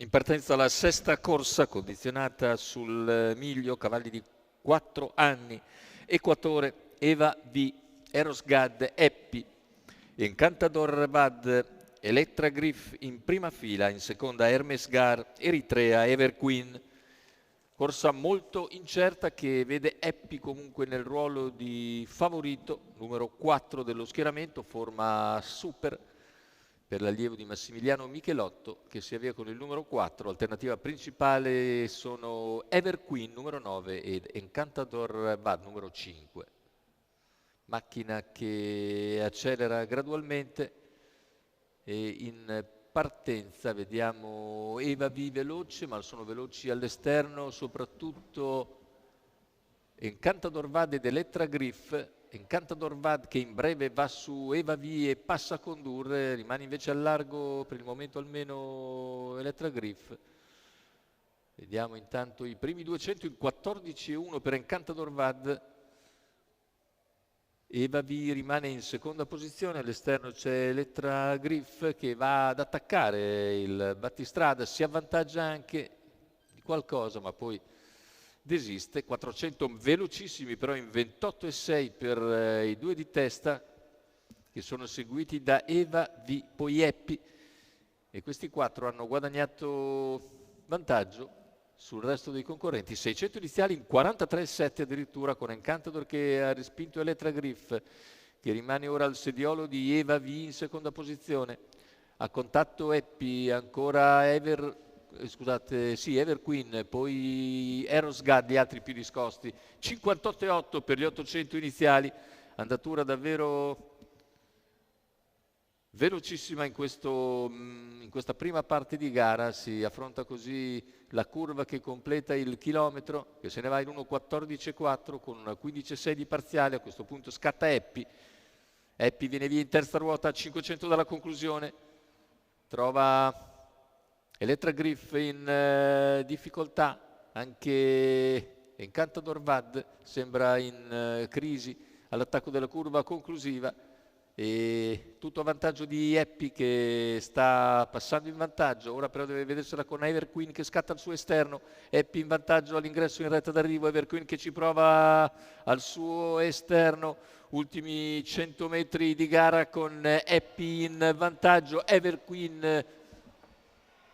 In partenza la sesta corsa condizionata sul miglio, cavalli di 4 anni, Equatore, Eva V, Erosgad, Eppi, Encantador Vad, Elettra Griff in prima fila, in seconda Hermes Gar, Eritrea, Everqueen. Corsa molto incerta che vede Eppi comunque nel ruolo di favorito, numero 4 dello schieramento, forma super per l'allievo di Massimiliano Michelotto che si avvia con il numero 4. Alternativa principale sono Everqueen numero 9 ed Encantador Bad numero 5. Macchina che accelera gradualmente e in partenza vediamo Eva V veloce, ma sono veloci all'esterno soprattutto Encantador Vad ed Elettra Griff. Encantador Vad che in breve va su Eva V e passa a condurre, rimane invece al largo per il momento almeno Elettra Griff. Vediamo intanto i primi 200 in 14,1 per Encantador Vad. Eva V rimane in seconda posizione, all'esterno c'è Elettra Griff che va ad attaccare il battistrada, si avvantaggia anche di qualcosa ma poi desiste. 400 velocissimi però in 28,6 per i due di testa che sono seguiti da Eva V, poi Eppi, e questi quattro hanno guadagnato vantaggio sul resto dei concorrenti. 600 iniziali in 43,7 addirittura, con Encantador che ha respinto Elettra Griff che rimane ora al sediolo di Eva V in seconda posizione. A contatto Eppi, ancora Everqueen, poi Erosgad, gli altri più discosti. 58,8 per gli 800 iniziali, andatura davvero velocissima in questa prima parte di gara. Si affronta così la curva che completa il chilometro, che se ne va in 1,14,4 con una 15,6 di parziale. A questo punto scatta Eppi. Eppi viene via in terza ruota a 500 dalla conclusione, trova Elettra Griff in difficoltà, anche Encantador Vad sembra in crisi all'attacco della curva conclusiva, e tutto a vantaggio di Eppi che sta passando in vantaggio. Ora però deve vedersela con Everqueen che scatta al suo esterno. Eppi in vantaggio all'ingresso in retta d'arrivo, Everqueen che ci prova al suo esterno. Ultimi 100 metri di gara con Eppi in vantaggio, Everqueen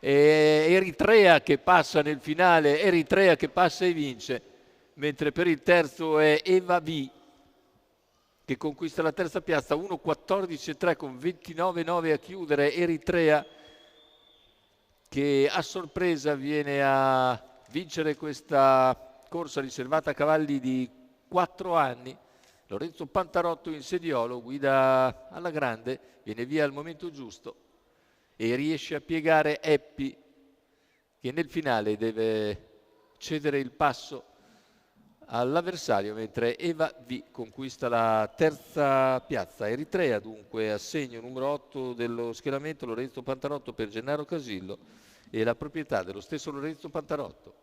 e Eritrea che passa nel finale, Eritrea che passa e vince, mentre per il terzo è Eva V che conquista la terza piazza, 1,14,3 con 29,9 a chiudere. Eritrea che a sorpresa viene a vincere questa corsa riservata a cavalli di 4 anni. Lorenzo Pantarotto in sediolo, guida alla grande, viene via al momento giusto e riesce a piegare Eppi che nel finale deve cedere il passo all'avversario, mentre Eva V conquista la terza piazza. Eritrea dunque assegno numero 8 dello schieramento, Lorenzo Pantarotto per Gennaro Casillo, e la proprietà dello stesso Lorenzo Pantarotto.